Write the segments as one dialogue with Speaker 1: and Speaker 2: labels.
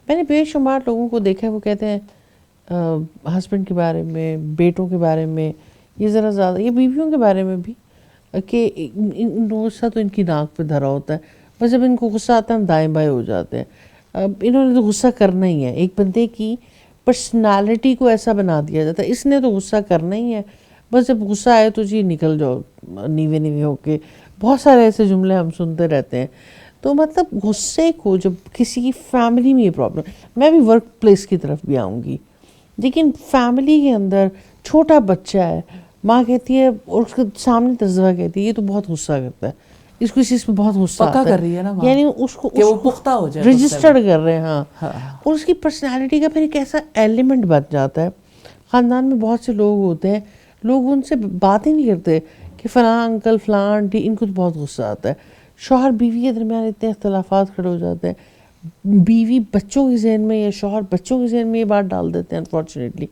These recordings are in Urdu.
Speaker 1: میں نے بے شمار لوگوں کو دیکھا ہے، وہ کہتے ہیں ہسبینڈ کے بارے میں، بیٹوں کے بارے میں، یہ ذرا زیادہ، یہ بیویوں کے بارے میں بھی، کہ غصہ تو ان کی ناک پہ دھرا ہوتا ہے، بس جب ان کو غصہ آتا ہے ہم دائیں بائیں ہو جاتے ہیں. انہوں نے تو غصہ کرنا ہی ہے. ایک بندے کی پرسنالٹی کو ایسا بنا دیا جاتا ہے، اس نے تو غصہ کرنا ہی ہے، بس جب غصہ آئے تو جی نکل جاؤ نیوے نیوے ہو کے. بہت سارے ایسے جملے ہم سنتے رہتے ہیں. تو مطلب غصے کو جب کسی کی فیملی میں یہ پرابلم، میں بھی ورک پلیس کی طرف بھی آؤں گی، لیکن فیملی کے اندر چھوٹا بچہ ہے، ماں کہتی ہے اور اس کے سامنے تجزبہ کہتی ہے یہ تو بہت غصہ کرتا ہے، اس کو اس چیز پہ بہت غصہ
Speaker 2: پکا
Speaker 1: آتا
Speaker 2: کر
Speaker 1: ہے،
Speaker 2: رہی ہے نا ماں
Speaker 1: یعنی اس
Speaker 2: کہ وہ
Speaker 1: کو
Speaker 2: پختہ ہو جائے غصے
Speaker 1: رجسٹرڈ
Speaker 2: میں.
Speaker 1: کر رہے ہیں. ہاں،
Speaker 2: ہاں
Speaker 1: اور اس کی پرسنالٹی کا پھر ایک ایسا ایلیمنٹ بن جاتا ہے. خاندان میں بہت سے لوگ ہوتے ہیں، لوگ ان سے بات ہی نہیں کرتے کہ فلاں انکل فلاں آنٹی، ان کو تو بہت غصہ آتا ہے. شوہر بیوی کے درمیان اتنے اختلافات کھڑے ہو جاتے ہیں، بیوی بچوں کے ذہن میں یا شوہر بچوں کے ذہن میں یہ بات ڈال دیتے ہیں انفارچونیٹلی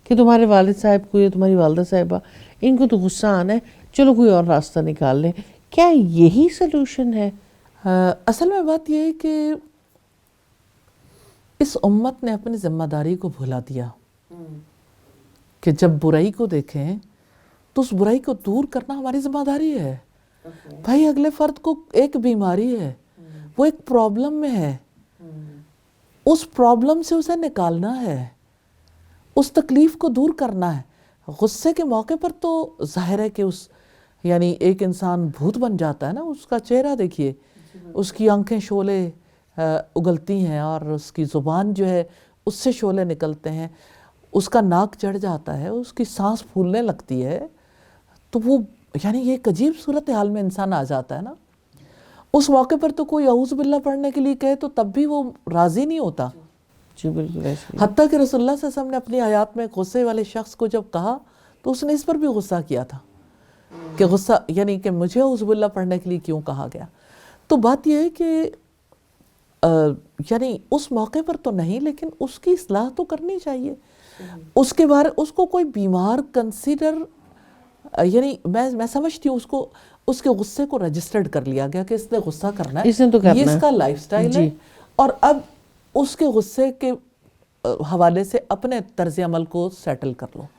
Speaker 1: کہ تمہارے والد صاحب کو یا تمہاری والدہ صاحبہ ان کو تو غصہ آنا ہے، چلو کوئی اور راستہ نکال لیں. کیا یہی سلوشن ہے؟
Speaker 2: اصل میں بات یہ ہے کہ اس امت نے اپنی ذمہ داری کو بھلا دیا کہ جب برائی کو دیکھیں تو اس برائی کو دور کرنا ہماری ذمہ داری ہے. بھائی اگلے فرد کو ایک بیماری ہے، وہ ایک پرابلم میں ہے، اس پرابلم سے اسے نکالنا ہے، اس تکلیف کو دور کرنا ہے. غصے کے موقع پر تو ظاہر ہے کہ یعنی ایک انسان بھوت بن جاتا ہے نا. اس کا چہرہ دیکھیے، اس کی آنکھیں شعلے اگلتی ہیں اور اس کی زبان جو ہے اس سے شعلے نکلتے ہیں، اس کا ناک چڑھ جاتا ہے، اس کی سانس پھولنے لگتی ہے. تو وہ یعنی یہ ایک عجیب صورتحال میں انسان آ جاتا ہے نا. اس موقع پر تو کوئی اعوذ باللہ پڑھنے کے لیے کہے تو تب بھی وہ راضی نہیں ہوتا.
Speaker 1: جی بالکل ایسے ہی.
Speaker 2: حتیٰ کہ رسول اللہ صلی اللہ علیہ وسلم نے اپنی حیات میں غصے والے شخص کو جب کہا تو اس نے اس پر بھی غصہ کیا تھا کہ غصہ یعنی کہ مجھے اعوذ باللہ پڑھنے کے لیے کیوں کہا گیا. تو بات یہ ہے کہ یعنی اس موقع پر تو نہیں، لیکن اس کی اصلاح تو کرنی چاہیے. اس کے بارے اس کو کوئی بیمار کنسیڈر، یعنی میں سمجھتی ہوں اس کے غصے کو رجسٹرڈ کر لیا گیا کہ اس نے غصہ کرنا ہے،
Speaker 1: اس نے تو کرنا
Speaker 2: یہ اس
Speaker 1: ہے.
Speaker 2: کا لائف سٹائل ہے،
Speaker 1: جی
Speaker 2: اور اب اس کے غصے کے حوالے سے اپنے طرز عمل کو سیٹل کر لو.